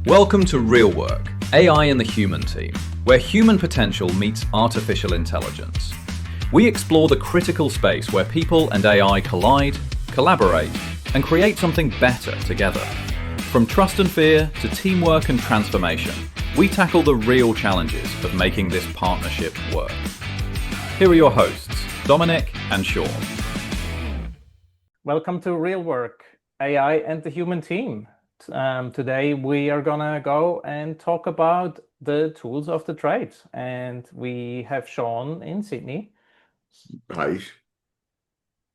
Welcome to Real Work, AI in the Human Team, where human potential meets artificial intelligence. We explore the critical space where people and AI collide, collaborate, and create something better together. From trust and fear to teamwork and transformation, we tackle the real challenges of making this partnership work. Here are your hosts, Dominik and Sean. Welcome to Real Work, AI and the Human Team. Today we are gonna go and talk about the tools of the trade, and we have Sean in Sydney. Hi.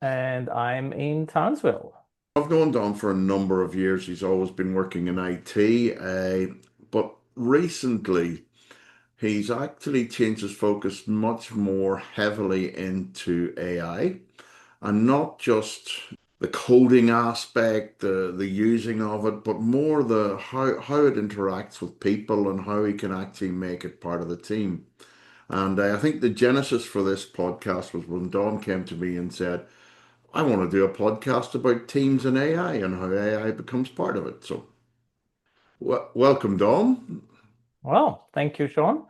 And I'm in Townsville. I've known Don for a number of years. He's always been working in IT, but recently he's actually changed his focus much more heavily into AI, and not just the coding aspect, the using of it, but more the how it interacts with people and how he can actually make it part of the team. And I think the genesis for this podcast was when Don came to me and said, I want to do a podcast about teams and AI and how AI becomes part of it. So, welcome, Don. Well, thank you, Sean.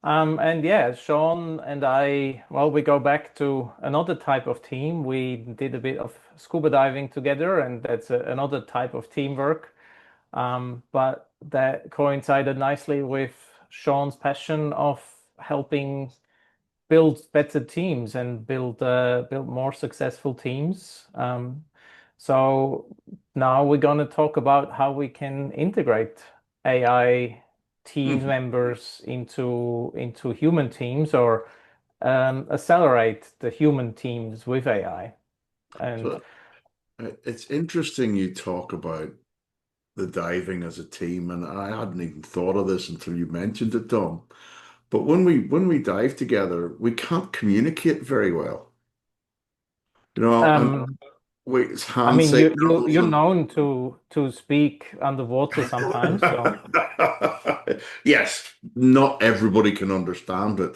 And yeah, Sean and I, well, we go back to another type of team. We did a bit of scuba diving together, and that's another type of teamwork. But that coincided nicely with Sean's passion of helping build better teams and build more successful teams. So now we're going to talk about how we can integrate AI team members into human teams, or accelerate the human teams with AI. And So it's interesting you talk about the diving as a team, and I hadn't even thought of this until you mentioned it, Don. But when we dive together, we can't communicate very well. You know, and it's I hand mean, signals you're and known to speak underwater sometimes, so yes, not everybody can understand it.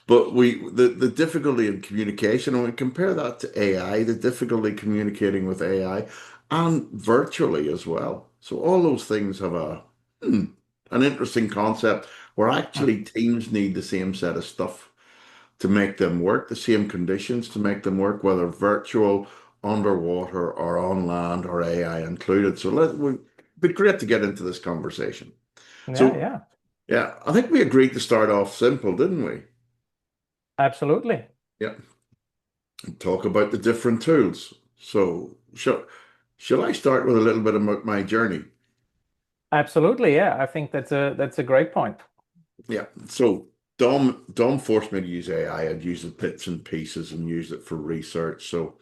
But the difficulty in communication, and we compare that to AI, the difficulty communicating with AI and virtually as well. So all those things have an interesting concept where actually teams need the same set of stuff to make them work, the same conditions to make them work, whether virtual, underwater, or on land, or AI included. So it'd be great to get into this conversation. So yeah, yeah, I think we agreed to start off simple, didn't we? absolutely. Yeah, and talk about the different tools. So shall I start with a little bit about my journey? Absolutely, yeah. I think that's a great point. Yeah. So Dom forced me to use AI. I'd use it bits and pieces and use it for research. So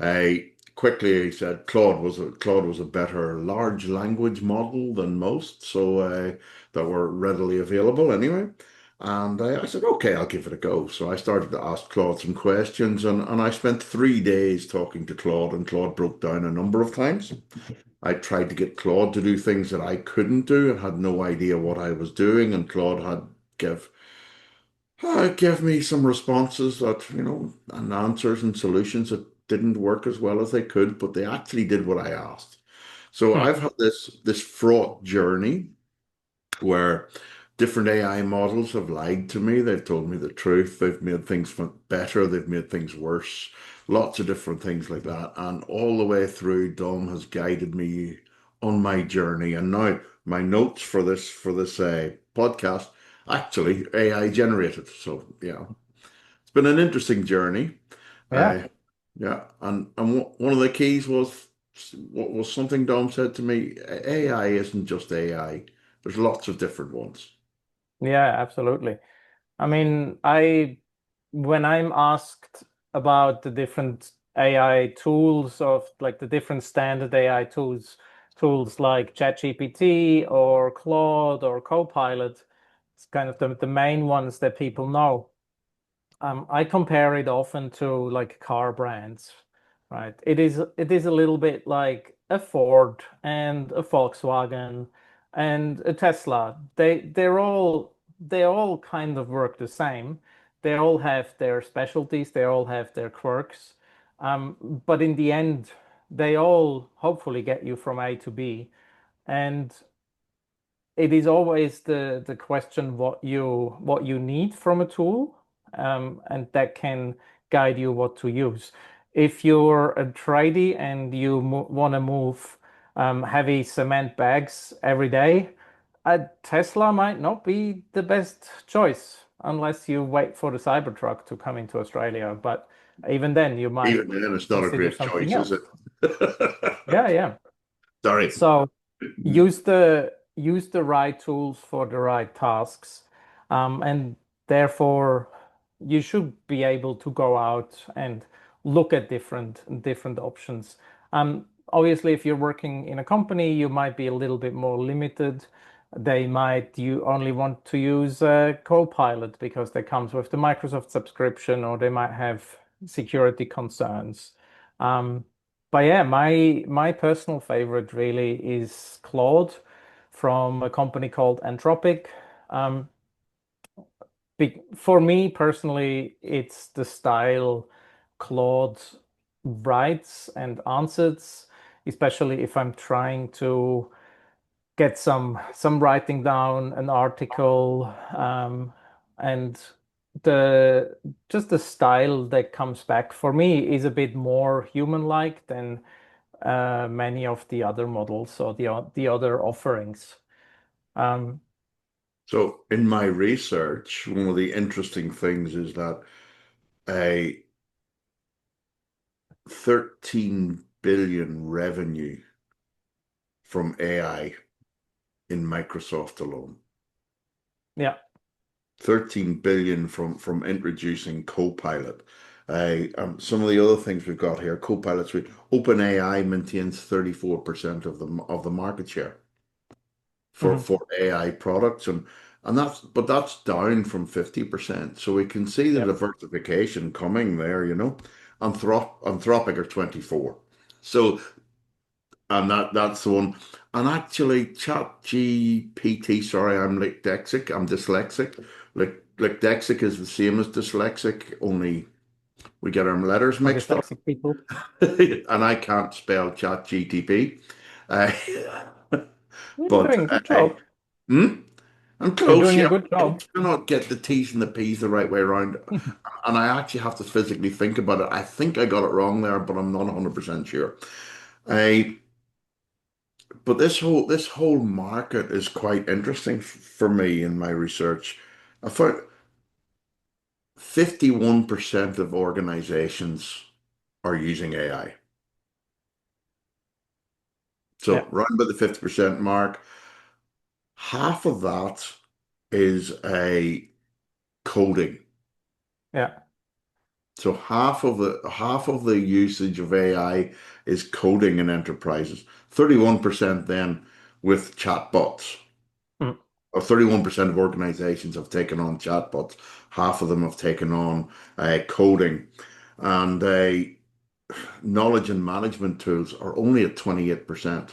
I quickly said Claude was a better large language model than most, so that were readily available anyway. And I said, okay, I'll give it a go. So I started to ask Claude some questions, and I spent 3 days talking to Claude, and Claude broke down a number of times. I tried to get Claude to do things that I couldn't do and had no idea what I was doing, and Claude had give give me some responses that, and answers and solutions that didn't work as well as they could, but they actually did what I asked. So Hmm. I've had this fraught journey where different AI models have lied to me. They've told me the truth. They've made things better. They've made things worse. Lots of different things like that. And all the way through, Dom has guided me on my journey. And now my notes for this podcast actually AI generated. So yeah, it's been an interesting journey. Yeah. Yeah, and one of the keys was what was something Dom said to me: AI isn't just AI. There's lots of different ones. Yeah, absolutely. I mean, when I'm asked about the different AI tools, of like the different standard AI tools like ChatGPT or Claude or Copilot, it's kind of the main ones that people know. I compare it often to like car brands, right? It is a little bit like a Ford and a Volkswagen and a Tesla. They all kind of work the same. They all have their specialties. They all have their quirks. But in the end, they all hopefully get you from A to B. And it is always the question what you need from a tool, and that can guide you what to use. If you're a tradie and you want to move heavy cement bags every day, a Tesla might not be the best choice unless you wait for the Cybertruck to come into Australia. But even then, you might Even then, it's not a consider great something choice, is else. it? Yeah, yeah. Sorry. So use the right tools for the right tasks, and therefore you should be able to go out and look at different options. Obviously, if you're working in a company, you might be a little bit more limited. They might you only want to use Copilot because that comes with the Microsoft subscription, or they might have security concerns. Um, but yeah, my personal favorite really is Claude from a company called Anthropic. Um, for me personally, it's the style Claude writes and answers, especially if I'm trying to get some writing down, an article, and the just the style that comes back for me is a bit more human-like than many of the other models or the other offerings. Um, So, in my research, one of the interesting things is that a 13 billion revenue from AI in Microsoft alone. yeah. 13 billion from introducing Copilot. Some of the other things we've got here, Copilot's with OpenAI maintains 34% of the market share Mhm. for AI products, and that's down from 50%. So we can see the Yeah. diversification coming there, you know. Anthropic are 24. So and that's the one. And actually, Chat GPT, sorry, I'm dyslexic. I'm dyslexic. Dyslexic is the same as dyslexic, only we get our letters For mixed up. dyslexic people. And I can't spell Chat GTP. Uh, You're but doing a good job. hmm? I'm You're close, doing a yeah. good I job. cannot get the T's and the P's the right way around. And I actually have to physically think about it. I think I got it wrong there, but I'm not 100% sure. I But this whole market is quite interesting for me in my research. I found 51% of organizations are using AI. Yeah. So round about the 50% mark, half of that is a coding. Yeah. So half of the usage of AI is coding in enterprises. 31% then with chatbots. Mm. Or 31% of organizations have taken on chatbots. Half of them have taken on coding. And knowledge and management tools are only at 28%.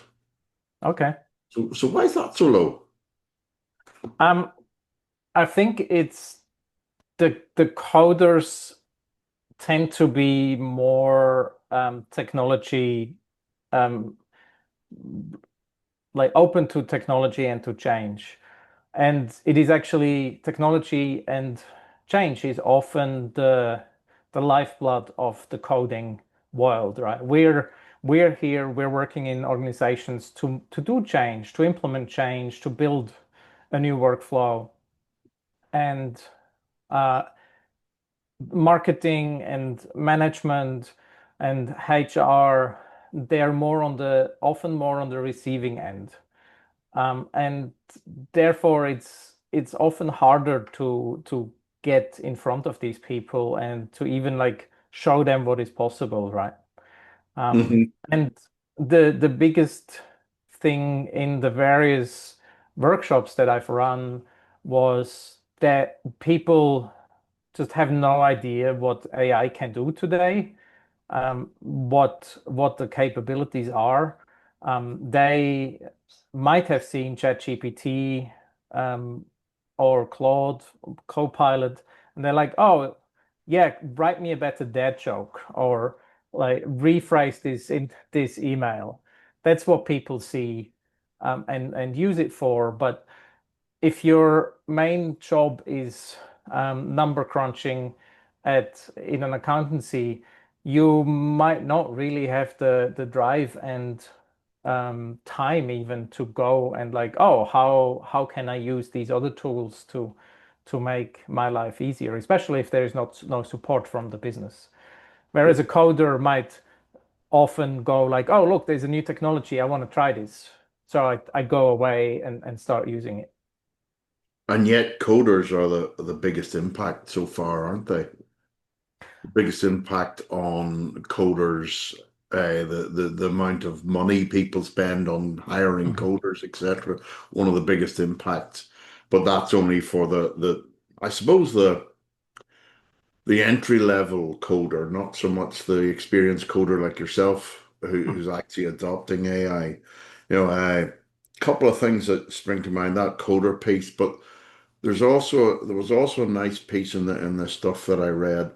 Okay. So why is that so low? Um, I think it's the coders tend to be more technology, um, like open to technology and to change. And it is actually technology and change is often the lifeblood of the coding world, right? We're here, we're working in organizations to do change, to implement change, to build a new workflow. And uh, marketing and management and HR, they're more on the often more on the receiving end. And therefore it's often harder to get in front of these people and to even like show them what is possible, right? Hmm. And the biggest thing in the various workshops that I've run was that people just have no idea what AI can do today, what the capabilities are. They might have seen ChatGPT um, or Claude, Copilot, and they're like, "Oh, yeah, write me a better dad joke," or like rephrase this in this email. That's what people see. and use it for. But if your main job is number crunching in an accountancy, you might not really have the drive and time even to go and like, oh, how can I use these other tools to make my life easier, especially if there is no support from the business. Whereas a coder might often go like, oh, look, there's a new technology, I want to try this. So I go away and start using it. And yet coders are the biggest impact so far, aren't they? The biggest impact on coders, the amount of money people spend on hiring Mhm. coders, etc. One of the biggest impacts. But that's only for the I suppose the entry level coder, not so much the experienced coder like yourself who's actually adopting AI. A couple of things that spring to mind, that coder piece, but there was also a nice piece in the stuff that I read.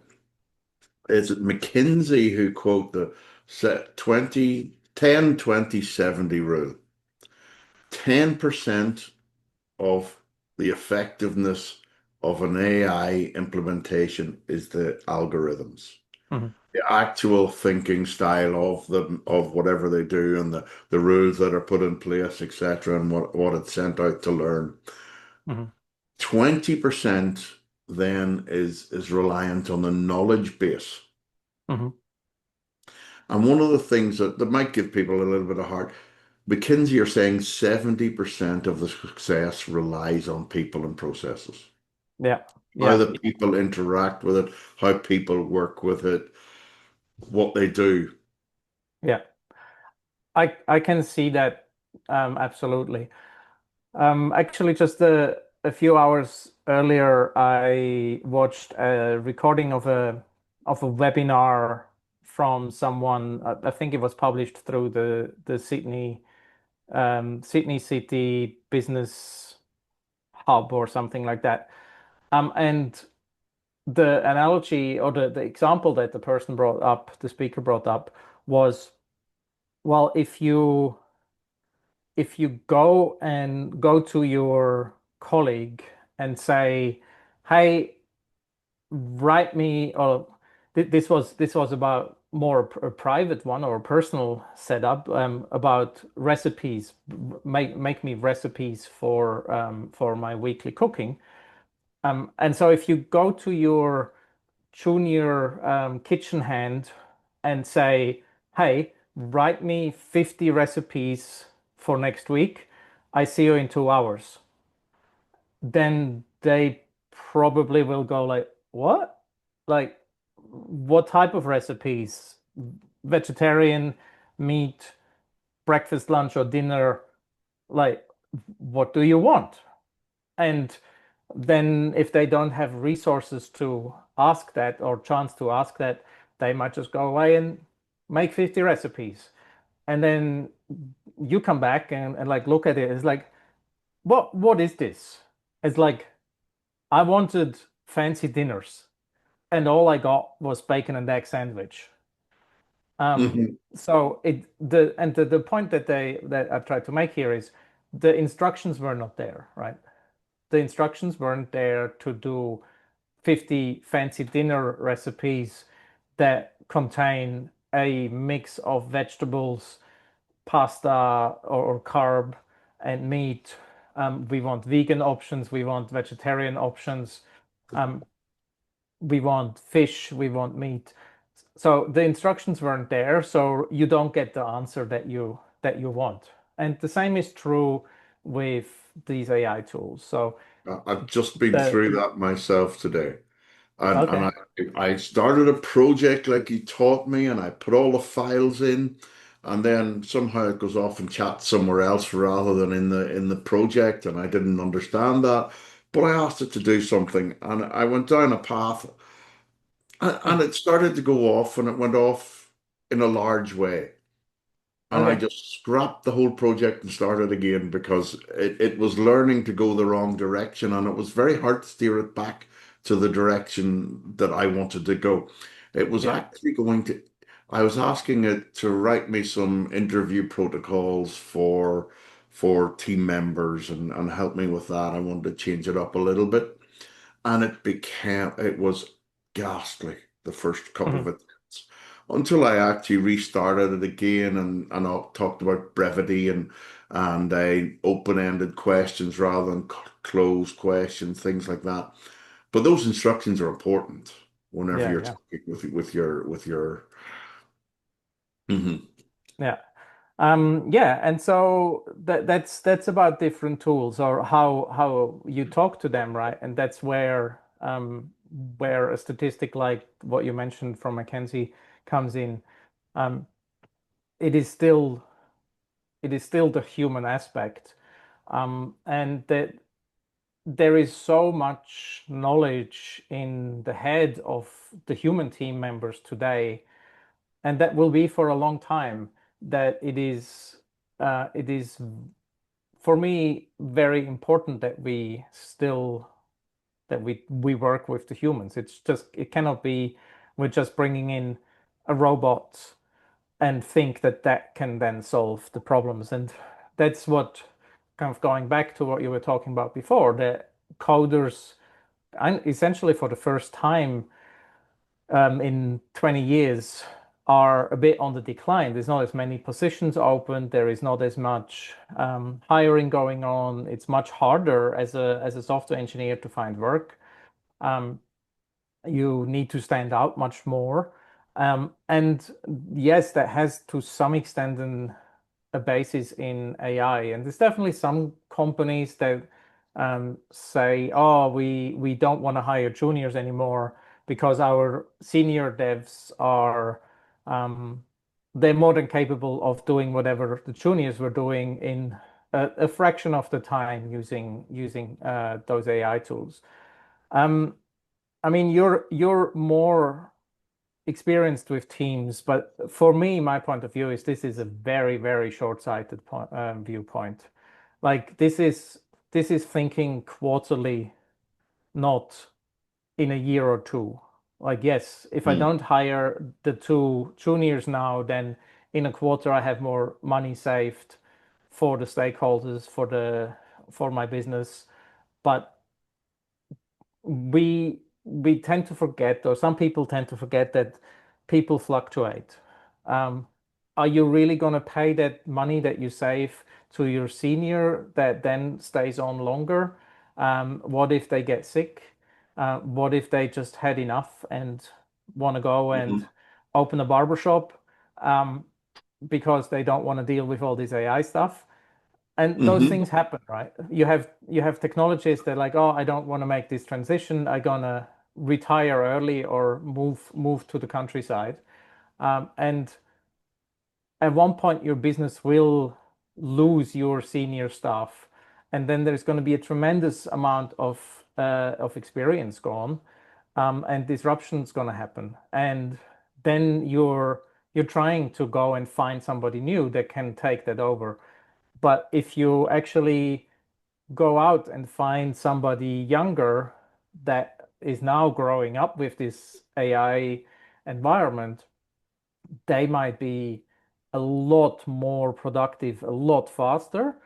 Is it McKinsey who quote the set 10 20 70 rule? 10% of the effectiveness of an AI implementation is the algorithms, Mhm. the actual thinking style of whatever they do and the rules that are put in place, etc., and what it's sent out to learn. Mhm. 20% then is reliant on the knowledge base. Mhm. And one of the things that might give people a little bit of heart, McKinsey are saying 70% of the success relies on people and processes. Yeah. How Yeah. the people interact with it, how people work with it, what they do. Yeah. I can see that absolutely. Actually, just a few hours earlier, I watched a recording of a webinar from someone. I think it was published through the Sydney City Business Hub or something like that. And the analogy or the example that the speaker brought up was, well, if you go to your colleague and say, hey, write me, or this was about more a private one or a personal setup, about recipes, make me recipes for my weekly cooking. And so if you go to your junior kitchen hand and say, hey, write me 50 recipes for next week. I see you in 2 hours. Then they probably will go like, what? Like, what type of recipes? Vegetarian, meat, breakfast, lunch, or dinner? Like, what do you want? And then if they don't have resources to ask that or chance to ask that, they might just go away and make 50 recipes. And then you come back and like look at it. It's like, what is this? It's like I wanted fancy dinners and all I got was bacon and egg sandwich. Mhm. So the point that I tried to make here is the instructions were not there, right? The instructions weren't there to do 50 fancy dinner recipes that contain a mix of vegetables, pasta, or carb and meat. We want vegan options, we want vegetarian options, we want fish, we want meat. So the instructions weren't there, so you don't get the answer that you want. And the same is true with these AI tools. So I've just been the through that myself today. And okay. I started a project like you taught me, and I put all the files in, and then somehow it goes off and chats somewhere else rather than in the project, and I didn't understand that. But I asked it to do something, and I went down a path, and Mhm. it started to go off, and it went off in a large way. And I Okay. just scrapped the whole project and started again because it was learning to go the wrong direction, and it was very hard to steer it back to the direction that I wanted to go. It was Yeah. actually I was asking it to write me some interview protocols for team members and help me with that. I wanted to change it up a little bit. And it was ghastly the first couple of Mhm. attempts until I actually restarted it again and I talked about brevity and open-ended questions rather than closed questions, things like that. But those instructions are important whenever Yeah, you're yeah, talking with your. Mhm. yeah. Yeah, and so that's about different tools or how you talk to them, right? And that's where a statistic like what you mentioned from McKinsey comes in. Um, it is still the human aspect, and that there is so much knowledge in the head of the human team members today, and that will be for a long time. That it is for me very important that we work with the humans. It cannot be we're just bringing in a robot and think that that can then solve the problems. And that's what, kind of going back to what you were talking about before, the coders, and essentially for the first time in 20 years, are a bit on the decline. There's not as many positions open. There is not as much hiring going on. It's much harder as a software engineer to find work. Um, you need to stand out much more. And yes, that has to some extent a basis in AI. And there's definitely some companies that say, "Oh, we don't want to hire juniors anymore because our senior devs are um, they're more than capable of doing whatever the juniors were doing in a fraction of the time using those AI tools." Um, I mean, you're more experienced with teams, but for me, my point of view is this is a very, very short-sighted viewpoint. Like this is thinking quarterly, not in a year or two. Like, yes, if I Mm. don't hire the two juniors now, then in a quarter I have more money saved for the stakeholders, for my business. But we tend to forget, or some people tend to forget, that people fluctuate. Um, are you really going to pay that money that you save to your senior that then stays on longer? What if they get sick? What if they just had enough and want to go and Mhm. open a barber shop um, because they don't want to deal with all this AI stuff? And those Mhm. things happen, right? You have technologists that are like, oh, I don't want to make this transition. I'm gonna retire early or move to the countryside. And at one point, your business will lose your senior staff, and then there's going to be a tremendous amount of experience gone, and disruption is going to happen. And then you're trying to go and find somebody new that can take that over. But if you actually go out and find somebody younger that is now growing up with this AI environment, they might be a lot more productive, a lot faster,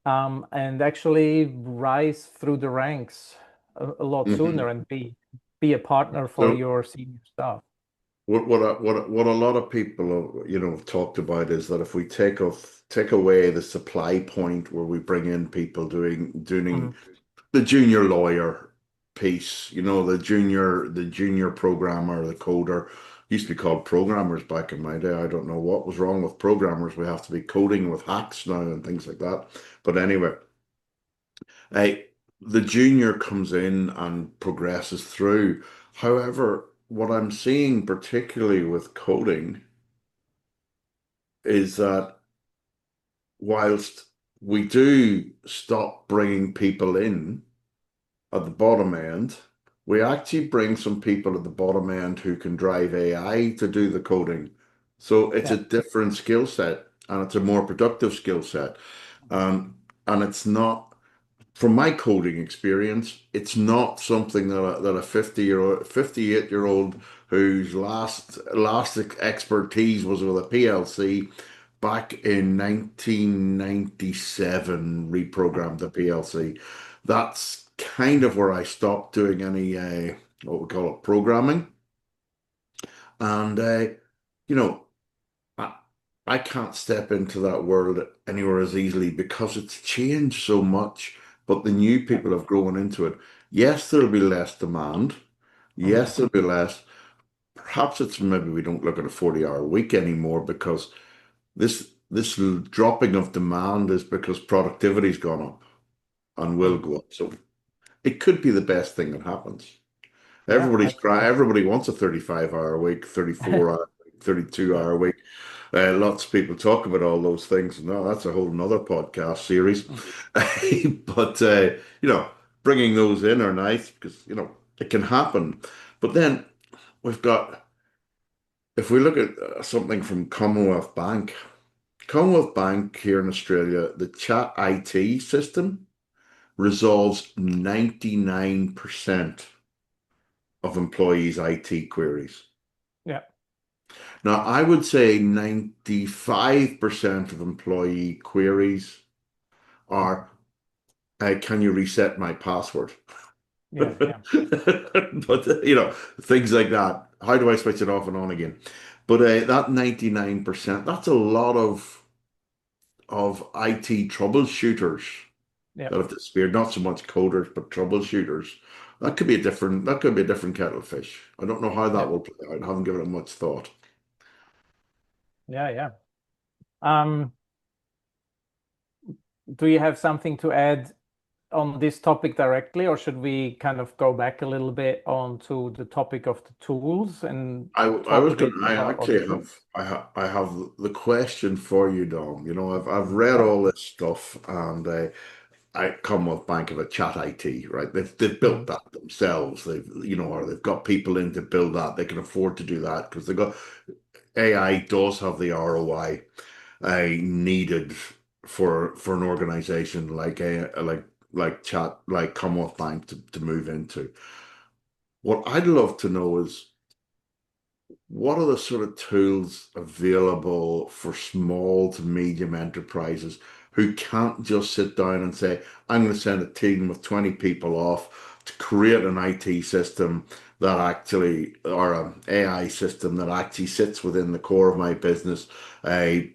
and actually rise through the ranks a lot sooner Mhm. and be a partner for So your senior staff. what a lot of people have talked about is that if we take away the supply point where we bring in people doing Mhm. the junior lawyer piece, the junior programmer, the coder, used to be called programmers back in my day. I don't know what was wrong with programmers. We have to be coding with hacks now and things like that. But anyway, I, the junior comes in and progresses through. However, what I'm seeing, particularly with coding, is that whilst we do stop bringing people in at the bottom end, we actually bring some people at the bottom end who can drive AI to do the coding. So it's a Yeah. different skill set and it's a more productive skill set. And it's not, from my coding experience, it's not something that a 50-year-old, 58-year-old whose last expertise was with a PLC back in 1997 reprogrammed the PLC. That's kind of where I stopped doing any what we call it programming. And you know, I, I can't step into that world anywhere as easily because it's changed so much. But the new Yeah. people have grown into it. Yes, there'll be less demand. Mhm. Yes, there'll be less. Perhaps it's maybe we don't look at a 40-hour week anymore because this dropping of demand is because productivity's gone up and will Mm. go up. So it could be the best thing that happens. Yeah, I think so. Everybody wants a 35-hour week, 34-hour, 32 Yeah. hour week. Lots of people talk about all those things. No, that's a whole nother podcast series. Mm. But bringing those in are nice because it can happen. But then we've got if we look at something from Commonwealth Bank here in Australia, the chat IT system resolves 99% of employees' IT queries. Yeah. Now, I would say 95% of employee queries are, can you reset my password? Yeah. Yeah. But, things like that. How do I switch it off and on again? But that 99%, that's a lot of IT troubleshooters Yeah. that have disappeared. Not so much coders, but troubleshooters. That could be a different kettle of fish. I don't know how Yeah. that will play out. I haven't given it much thought. Yeah. Yeah. Um, do you have something to add on this topic directly, or should we kind of go back a little bit onto the topic of the tools and I talk was a going bit I about other actually tools? I have the question for you, Dom. I've read Yeah. all this stuff and I Commonwealth Bank have a chat IT, right? They've built Mhm. that themselves. Or they've got people in to build that. They can afford to do that because they've got AI does have the ROI needed for an organization like chat like Commonwealth Bank to move into. What I'd love to know is what are the sort of tools available for small to medium enterprises who can't just sit down and say, I'm going to send a team of 20 people off to create an IT system that actually, or an AI system that actually sits within the core of my business,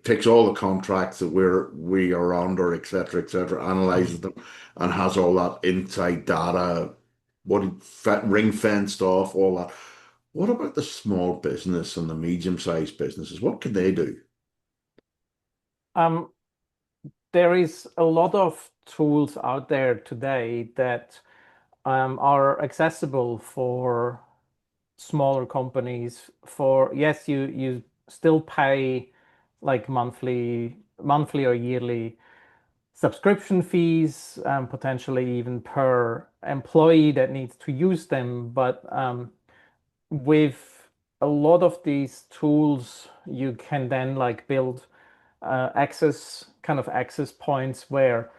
takes all the contracts that we are under, et cetera, Mhm. analyzes them and has all that inside data, ring fenced off, all that. What about the small business and the medium-sized businesses? What can they do? Um, there is a lot of tools out there today that are accessible for smaller companies. For yes, you still pay like monthly or yearly subscription fees, potentially even per employee that needs to use them. But with a lot of these tools, you can then like build access points where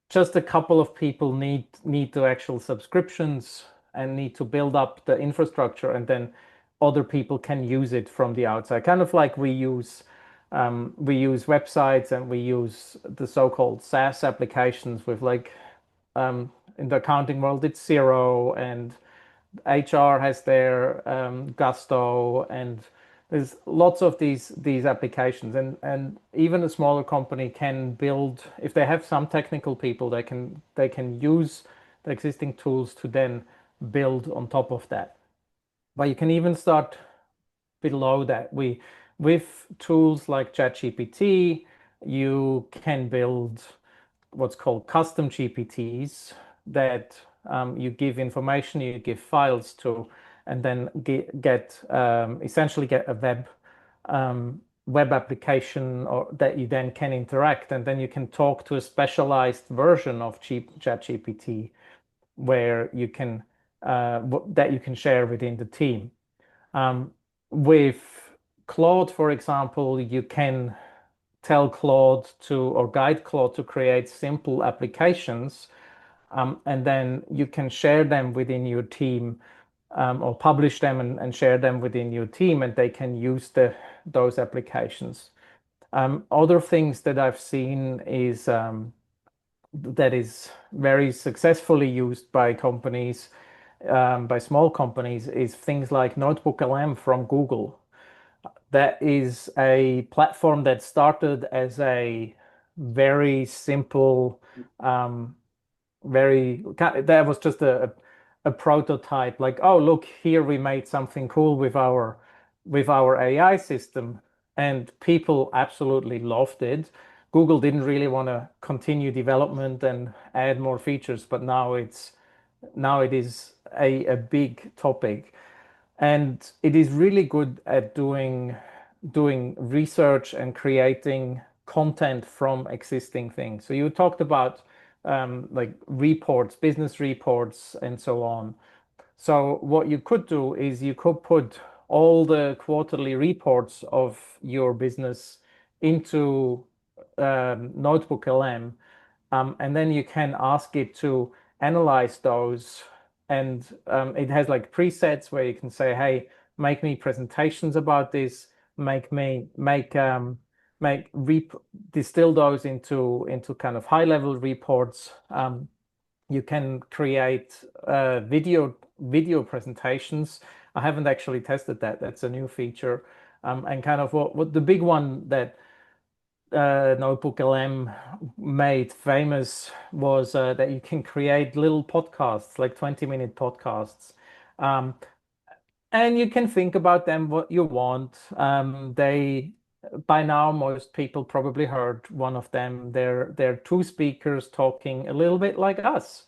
just a couple of people need the actual subscriptions and need to build up the infrastructure, and then other people can use it from the outside. Kind of like we use websites and we use the so-called SaaS applications with like in the accounting world it's Zero, and HR has their Gusto, and there's lots of these applications, and even a smaller company can build if they have some technical people they can use the existing tools to then build on top of that. But you can even start below that. With tools like ChatGPT, you can build what's called custom GPTs that you give information, you give files to, and then essentially get a web application or that you then can interact, and then you can talk to a specialized version of ChatGPT where you can that you can share within the team. Um, with Claude, for example, you can tell Claude to or guide Claude to create simple applications, and then you can share them within your team, or publish them and share them within your team, and they can use those applications. Other things that I've seen is that is very successfully used by companies, by small companies, is things like Notebook LM from Google. That is a platform that started as a very simple, that was just a prototype, like, oh, look, here we made something cool with our AI system, and people absolutely loved it. Google didn't really want to continue development and add more features, but now it is a big topic, and it is really good at doing research and creating content from existing things. So you talked about like reports, business reports, and so on. So what you could do is you could put all the quarterly reports of your business into Notebook LM, and then you can ask it to analyze those. And it has like presets where you can say, "Hey, make me presentations about this. Make distill those into kind of high level reports." You can create video presentations. I haven't actually tested that. That's a new feature. And kind of what the big one that Notebook LM made famous was that you can create little podcasts, like 20-minute podcasts. Um, and you can think about them what you want. By now, most people probably heard one of them. They're two speakers talking a little bit like us,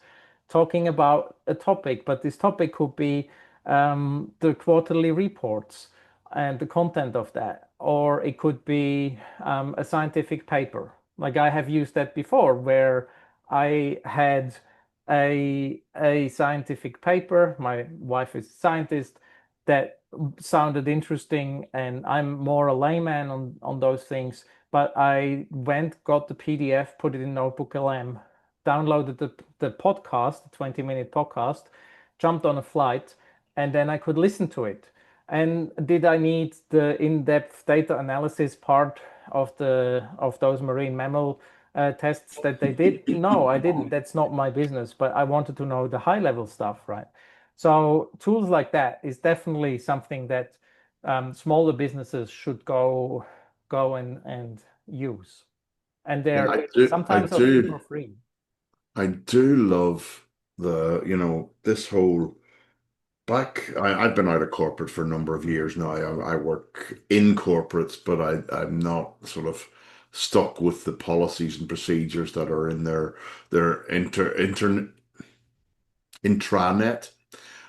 talking about a topic, but this topic could be the quarterly reports and the content of that, or it could be a scientific paper. Like I have used that before, where I had a scientific paper. My wife is a scientist that sounded interesting, and I'm more a layman on those things. But I got the PDF, put it in Notebook LM, downloaded the podcast, the 20-minute podcast, jumped on a flight, and then I could listen to it. And did I need the in-depth data analysis part of those marine mammal tests that they did? No, I didn't. That's not my business. But I wanted to know the high-level stuff, right? So tools like that is definitely something that smaller businesses should go and use, and Yeah, they're I sometimes also do, for free. I do love this whole I've been out of corporate for a number of years now. I work in corporates, but I'm not sort of stuck with the policies and procedures that are in their intranet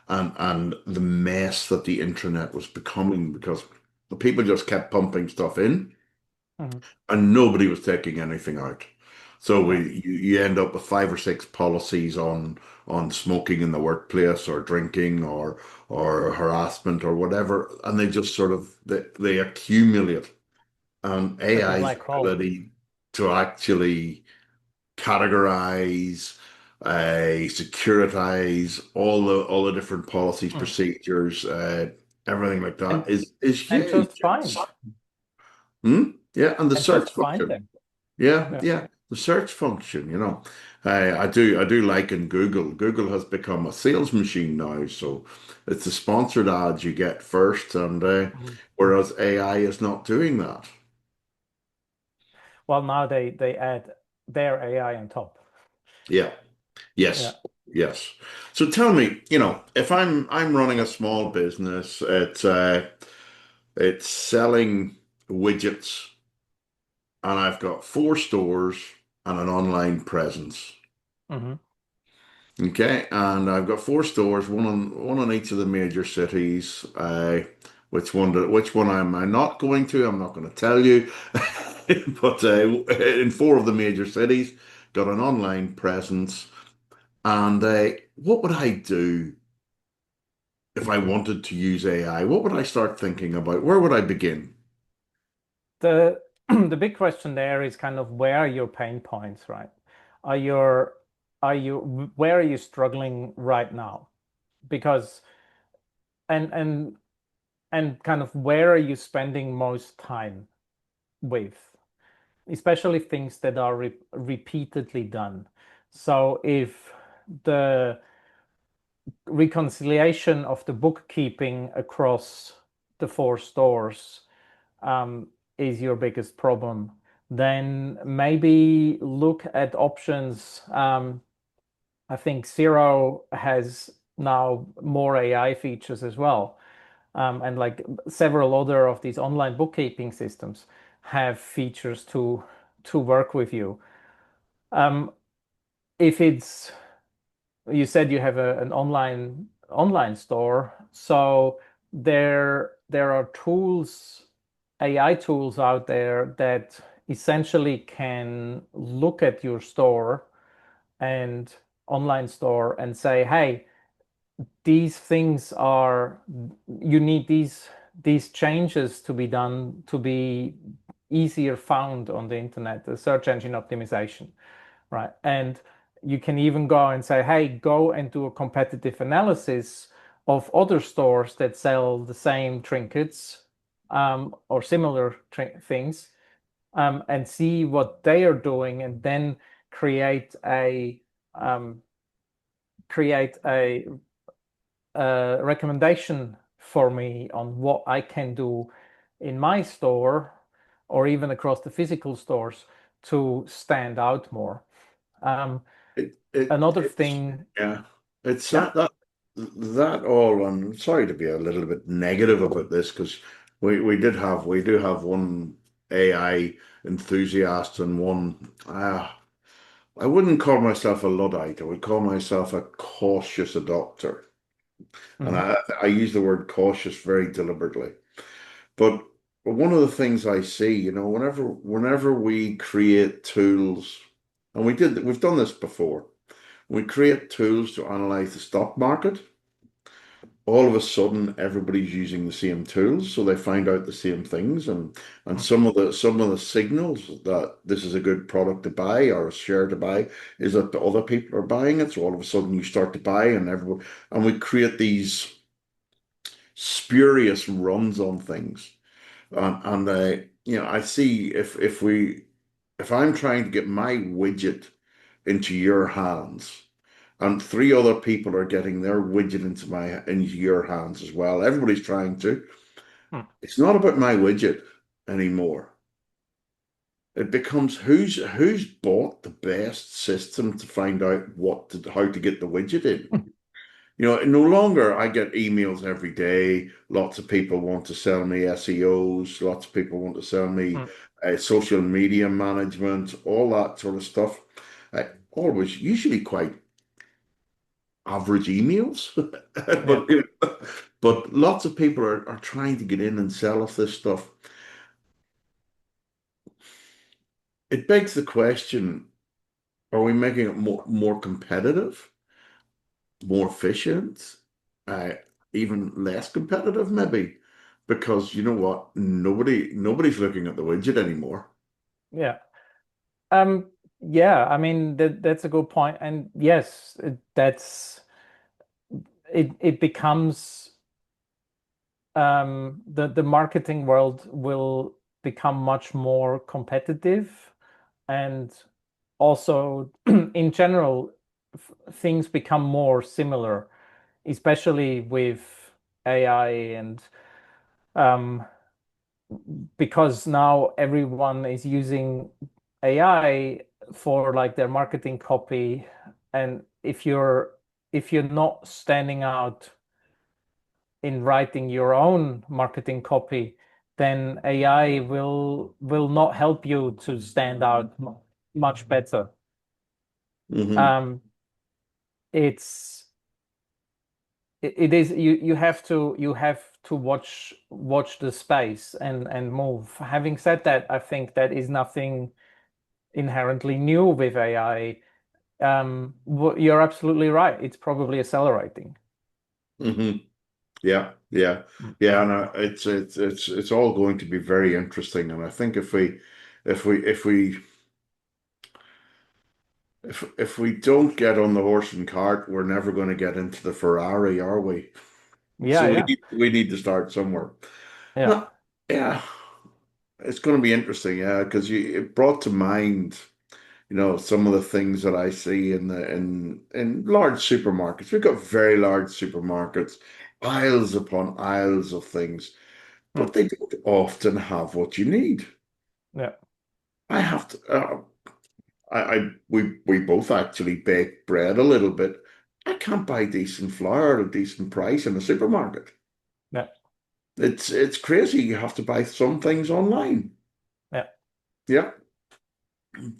and the mess that the intranet was becoming because the people just kept pumping stuff in Mhm. and nobody was taking anything out. So Yeah. you end up with five or six policies on smoking in the workplace or drinking or harassment or whatever, and they just sort of they accumulate. And It's like a AI's black hole. ability to actually categorize, securitize all the different policies, Mm. procedures, everything like that and is and huge. just find Hmm? Yeah, and the and search just find function. them. Yeah, Yeah. yeah, the search function. I do like in Google. Google has become a sales machine now, so it's the sponsored ads you get first, and Mhm. whereas AI is not doing that. Well, now they add their AI on top. Yeah. Yeah. Yes. Yes. So tell me, if I'm running a small business, it's selling widgets, and I've got four stores and an online presence. Hmm. Okay, and I've got four stores, one on each of the major cities. Which one am I not going to? I'm not going to tell you, but in four of the major cities, got an online presence. And what would I do if I wanted to use AI? What would I start thinking about? Where would I begin? The the big question there is kind of where are your pain points, right? Are your are you where are you struggling right now? Because and and and kind of where are you spending most time with? especially things that are repeatedly done. So if the reconciliation of the bookkeeping across the 4 stores is your biggest problem, then maybe look at options. I think Zero has now more AI features as well. And like several other of these online bookkeeping systems have features to work with you. If it's, you said you have an online store, so there are tools, AI tools out there that essentially can look at your store and online store and say, hey, these things are, you need these changes to be done to be easier found on the internet, the search engine optimization, right? And you can even go and say, hey, go and do a competitive analysis of other stores that sell the same trinkets or similar things, and see what they are doing, and then create a um, create a recommendation for me on what I can do in my store or even across the physical stores to stand out more. Another It's thing, yeah, it's yeah, that all. I'm sorry to be a little bit negative about this because we do have one AI enthusiast and one. I wouldn't call myself a Luddite. I would call myself a cautious adopter, and mhm, I use the word cautious very deliberately. But one of the things I see, whenever we create tools, and we've done this before. We create tools to analyze the stock market. All of a sudden, everybody's using the same tools, so they find out the same things, and mm, some of the signals that this is a good product to buy or a share to buy is that the other people are buying it. So all of a sudden, you start to buy, and we create these spurious runs on things. I see if I'm trying to get my widget into your hands, and 3 other people are getting their widget into your hands as well. Everybody's trying to. mm, It's not about my widget anymore. It becomes who's bought the best system to find out how to get the widget in. No longer I get emails every day. Lots of people want to sell me SEOs. Lots of people want to sell me mm, social media management, all that sort of stuff. Always, usually quite average emails, yeah, but lots of people are trying to get in and sell us this stuff. It begs the question, are we making it more competitive, more efficient, uh, even less competitive, maybe? Because you know what? Nobody's looking at the widget anymore. yeah. Yeah, I mean that's a good point. And yes, it becomes the marketing world will become much more competitive, and also in general things become more similar, especially with AI, and um, because now everyone is using AI for like their marketing copy, and if you're not standing out in writing your own marketing copy, then AI will not help you to stand out much better. Hmm. Um, it's it is you have to watch the space and move. Having said that, I think that is nothing inherently new with AI. You're absolutely right. It's probably accelerating. Hmm. Yeah, yeah, Mm. yeah. And it's all going to be very interesting. And I think if we if we if we don't get on the horse and cart, we're never going to get into the Ferrari, are we? Yeah, So yeah, we need to start somewhere. yeah. Huh, yeah. It's going to be interesting, yeah, because it brought to mind, some of the things that I see in large supermarkets. We've got very large supermarkets, aisles upon aisles of things, Hmm. but they don't often have what you need. Yeah. I have to. We both actually bake bread a little bit. I can't buy decent flour at a decent price in a supermarket. Yeah. It's crazy. You have to buy some things online. Yeah. Yeah.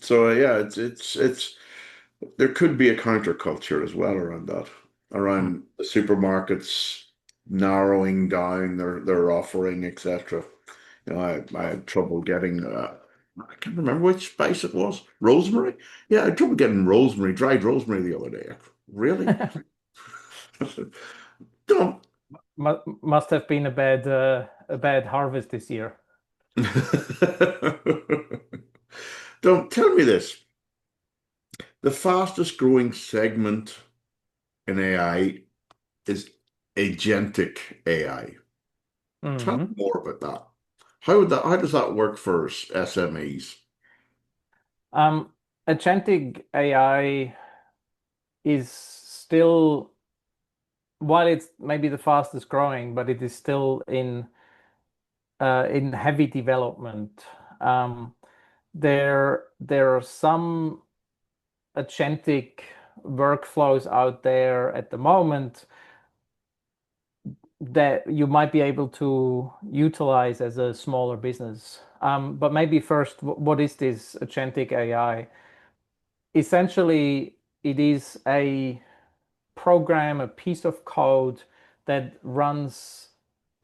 So yeah, it's there could be a counterculture as well around that, Hmm. around the supermarkets narrowing down their offering, etc. I had trouble getting I can't remember which spice it was. Rosemary? Yeah, I had trouble getting rosemary, dried rosemary the other day. Really? Don't. Must have been a bad harvest this year. Don't tell me this. The fastest growing segment in AI is agentic AI. Tell me Hmm. more about that. How does that work for SMEs? Um, Agentic AI is still, while it's maybe the fastest growing, but it is still in heavy development. Um, there are some agentic workflows out there at the moment that you might be able to utilize as a smaller business. But maybe first, what is this agentic AI? Essentially, it is a program, a piece of code that runs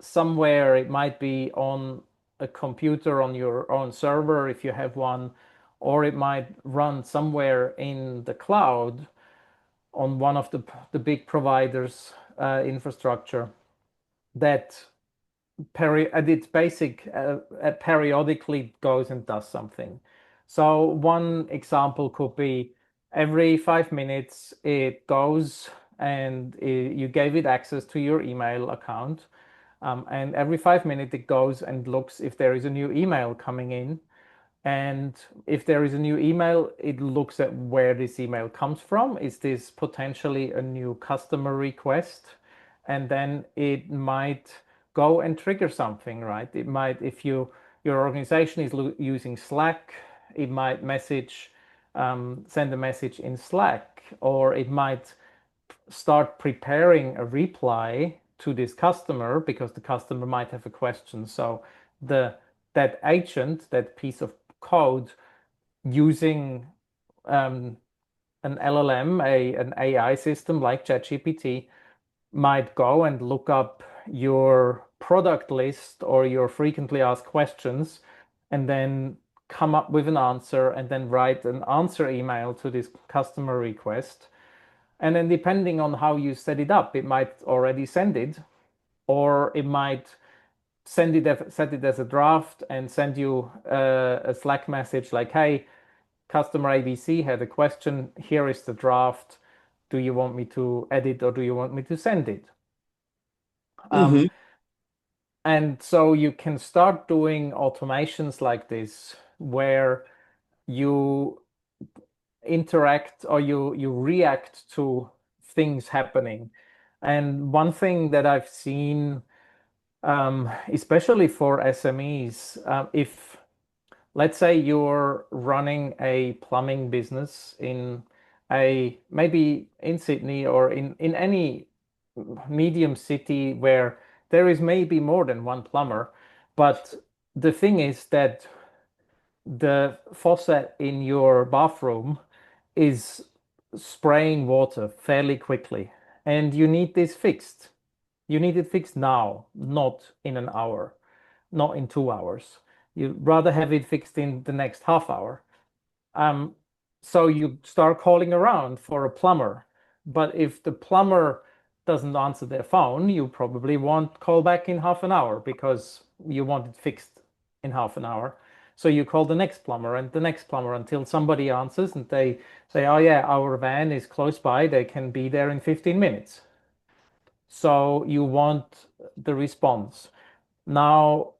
somewhere. It might be on a computer on your own server if you have one, or it might run somewhere in the cloud on one of the big providers infrastructure that at its basic periodically goes and does something. So one example could be every 5 minutes it goes and you gave it access to your email account. And every 5 minutes it goes and looks if there is a new email coming in. And if there is a new email, it looks at where this email comes from. Is this potentially a new customer request? And then it might go and trigger something, right? It might, if your organization is using Slack, it might send a message in Slack, or it might start preparing a reply to this customer because the customer might have a question. So the that agent, that piece of code, using um, an LLM, an AI system like ChatGPT, might go and look up your product list or your frequently asked questions and then come up with an answer and then write an answer email to this customer request. And then depending on how you set it up, it might already send it, or it might set it as a draft and send you a Slack message like, "Hey, customer ABC had a question. Here is the draft. Do you want me to edit or do you want me to send it?" Um, Hmm. and so you can start doing automations like this where you interact or you react to things happening. And one thing that I've seen, especially for SMEs, if let's say you're running a plumbing business in a maybe in Sydney or in any medium city where there is maybe more than one plumber, but the thing is that the faucet in your bathroom is spraying water fairly quickly, and you need this fixed. You need it fixed now, not in an hour, not in 2 hours. You'd rather have it fixed in the next half hour. Um, so you start calling around for a plumber. But if the plumber doesn't answer their phone, you probably won't call back in half an hour because you want it fixed in half an hour. So you call the next plumber and the next plumber until somebody answers and they say, "Oh, yeah, our van is close by. They can be there in 15 minutes." So you want the response. Now,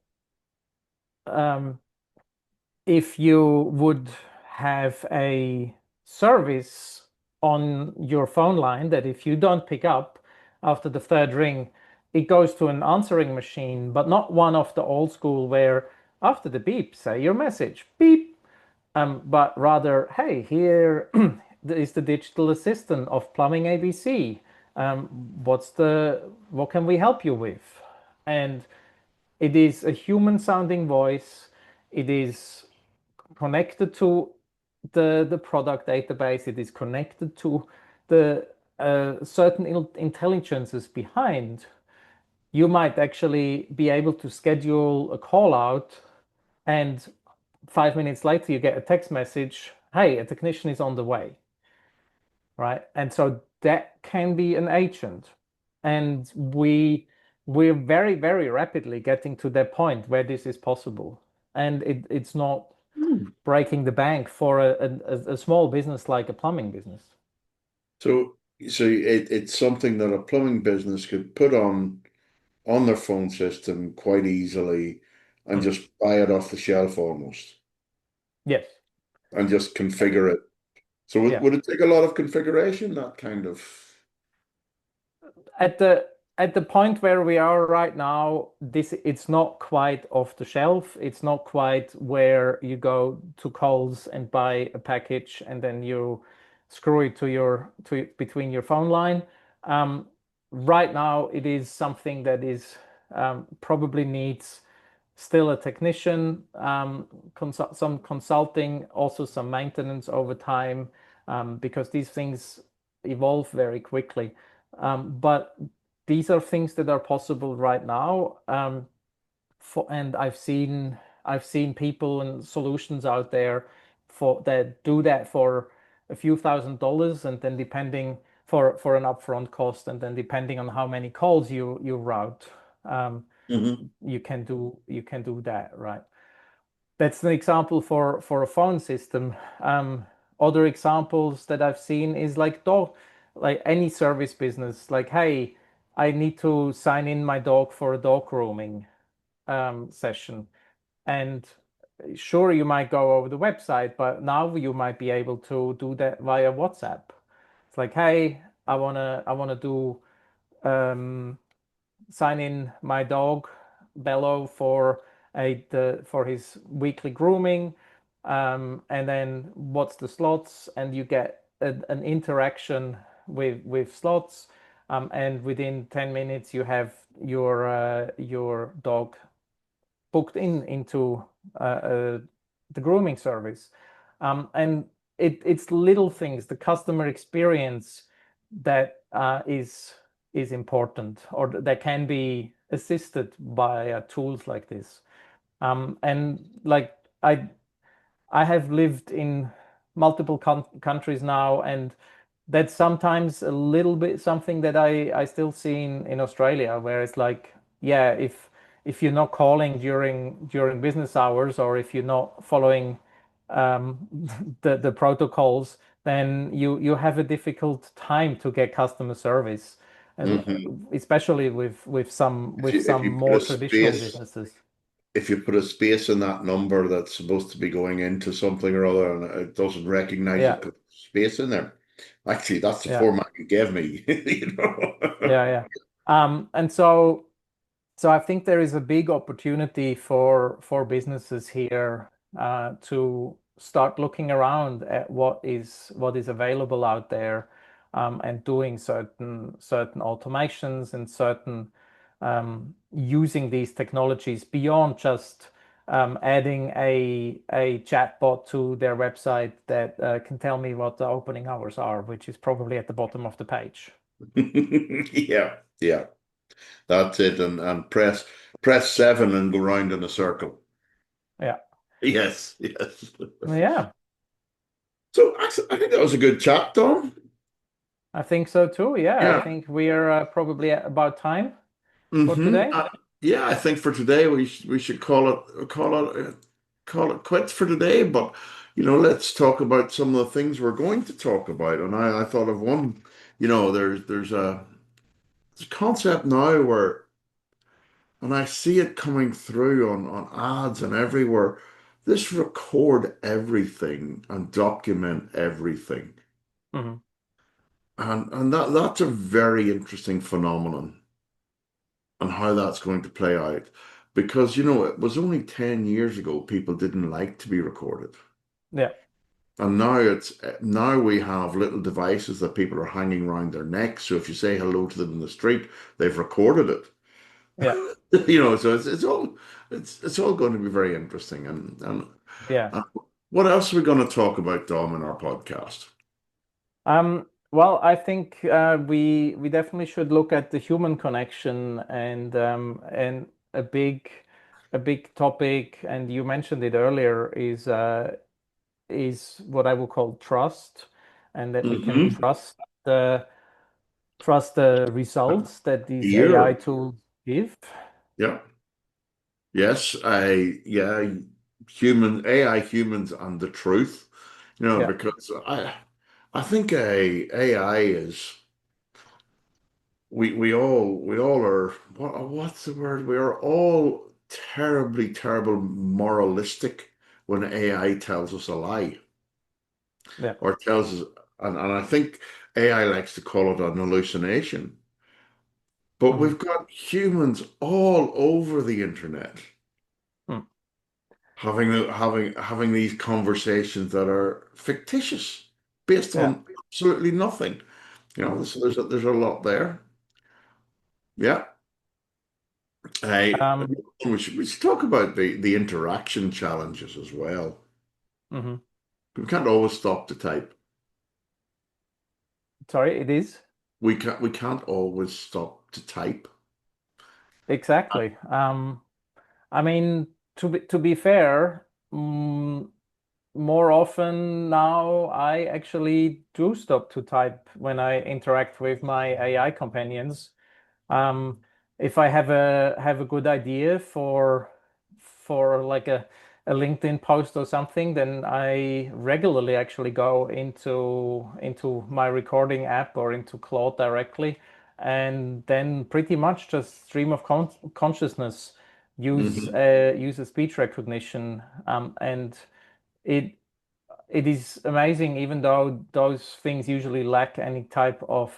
if you would have a service on your phone line that if you don't pick up after the third ring, it goes to an answering machine, but not one of the old school where after the beep, say your message, beep, but rather, hey, here is the digital assistant of Plumbing ABC. What can we help you with? And it is a human sounding voice. It is connected to the product database. It is connected to the certain intelligences behind. You might actually be able to schedule a call out, and 5 minutes later you get a text message, hey, a technician is on the way, right? And so that can be an agent. And we're very, very rapidly getting to that point where this is possible. And it's not Hmm. breaking the bank for a small business like a plumbing business. So, it's something that a plumbing business could put on their phone system quite easily and Mm. just buy it off the shelf almost Yes. and just configure it. So Yeah. would it take a lot of configuration, that kind of? At the point where we are right now, it's not quite off the shelf. It's not quite where you go to Coles and buy a package and then you screw it to between your phone line. Um, right now, it is something that is probably needs still a technician, some consulting, also some maintenance over time, because these things evolve very quickly. But these are things that are possible right now. And I've seen people and solutions out there for that do that for a few $1,000s, and then depending for an upfront cost, and then depending on how many calls you route, um, Mhm. you can do that, right? That's an example for a phone system. Other examples that I've seen is like any service business. Like, hey, I need to sign in my dog for a dog grooming session, and sure, you might go over the website, but now you might be able to do that via WhatsApp. It's like, hey, I wanna do um, sign in my dog Bello for his weekly grooming, and then what's the slots, and you get an interaction with slots, and within 10 minutes you have your dog booked into the grooming service, and it's little things, the customer experience that is important, or that can be assisted by tools like this. And like I have lived in multiple countries now, and that's sometimes a little bit something that I still see in Australia, where it's like, yeah, if you're not calling during business hours, or if you're not following um, the protocols, then you have a difficult time to get customer service, and Mhm. especially with some If you put more a traditional space businesses. if you put a space in that number that's supposed to be going into something or other and it doesn't recognize Yeah, it, put space in there. Actually, that's the yeah, format you gave me, you know. yeah, yeah. And so I think there is a big opportunity for businesses here to start looking around at what is available out there, and doing certain automations and certain using these technologies beyond just adding a chatbot to their website that can tell me what the opening hours are, which is probably at the bottom of the page. Yeah, yeah, that's it. And press seven and go round in a circle. Yeah, Yes, yes. yeah. So I think that was a good chat, Tom. I think so too. Yeah, I Yeah. think we are probably at about time for hmm today. yeah, I think for today we should call it quits for today. But let's talk about some of the things we're going to talk about. And I thought of one. There's a concept now where, and I see it coming through on ads and everywhere, this record everything and document everything. Hmm. And that's a very interesting phenomenon and how that's going to play out. Because, it was only 10 years ago people didn't like to be recorded. Yeah. And now we have little devices that people are hanging around their necks. So if you say hello to them in the street, they've recorded it. Yeah. So it's all going to be very interesting. Yeah. And what else are we going to talk about, Dom, in our podcast? Well, I think we definitely should look at the human connection and a big topic, and you mentioned it earlier, is what I would call trust, and that we can Hmm. trust the results that these AI Here. tools give. Yeah. Yes, yeah, AI humans and the truth, Yeah. because I think AI is we all are what's the word? We are all terribly, terrible moralistic when AI tells us a lie Yeah. or tells us, and I think AI likes to call it an hallucination. But Hmm. we've got humans all over the internet Hmm. having these conversations that are fictitious, based Yeah. on absolutely nothing. Hmm. So there's a lot there. Yeah. Hey, Um, we should talk about the interaction challenges as well. mhm. We can't always stop to type. Sorry, it is. We can't always stop to type. Exactly. I mean, to be fair, more often now I actually do stop to type when I interact with my AI companions. Um, if I have a good idea for like a LinkedIn post or something, then I regularly actually go into my recording app or into Claude directly, and then pretty much just stream of consciousness Hmm. use a speech recognition, and it it is amazing, even though those things usually lack any type of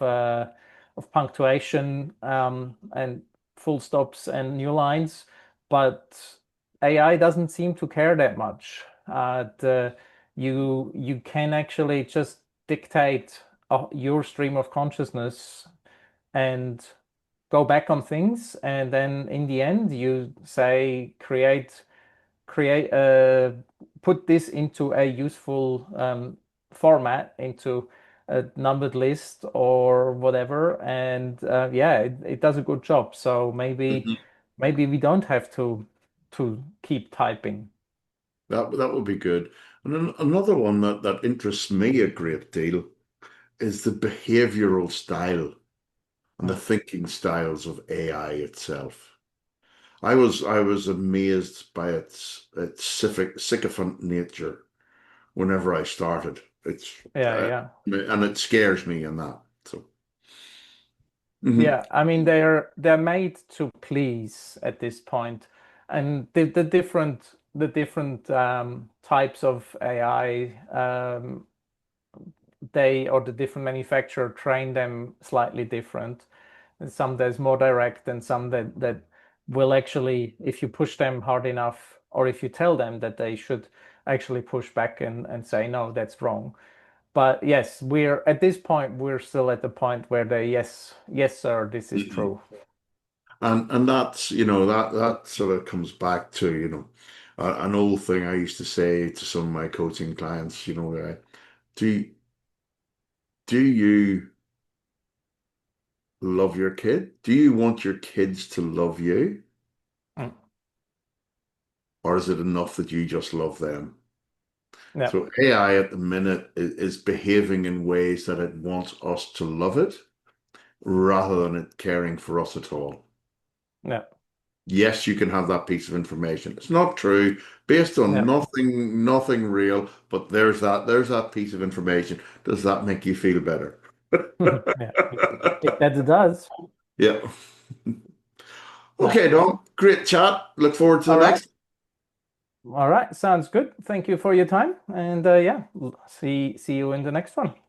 punctuation, and full stops and new lines. But AI doesn't seem to care that much. You can actually just dictate your stream of consciousness and go back on things, and then in the end you say create put this into a useful format, into a numbered list or whatever, and yeah, it does a good job. So maybe we don't have to keep typing. That would be good. And then another one that interests me a great deal is the behavioral style and the Mm. thinking styles of AI itself. I was amazed by its sycophant nature whenever I started. Yeah, Uh, yeah. and it scares me in that. So, mhm, Yeah, I mean they're made to please at this point, and the different types of AI, they or the different manufacturer train them slightly different. And some there's more direct, and some that will actually, if you push them hard enough, or if you tell them that they should actually push back and say no, that's wrong. But yes, we're at this point, we're still at the point where they, yes sir, this is mhm. true. And that's that sort of comes back to an old thing I used to say to some of my coaching clients. Do do you love your kid? Do you want your kids to love you? Mm. Or is it enough that you just love them? Yeah. So AI at the minute is behaving in ways that it wants us to love it rather than it caring for us at all. Yeah. Yes, you can have that piece of information. It's not true, based on Yeah. nothing real, but there's that piece of information. Does that make you feel better? Yeah, that it does. Yeah. Yeah. Okay, Dom. Great chat. Look forward to the All right. next. All right, sounds good. Thank you for your time, and yeah, see you in the next one.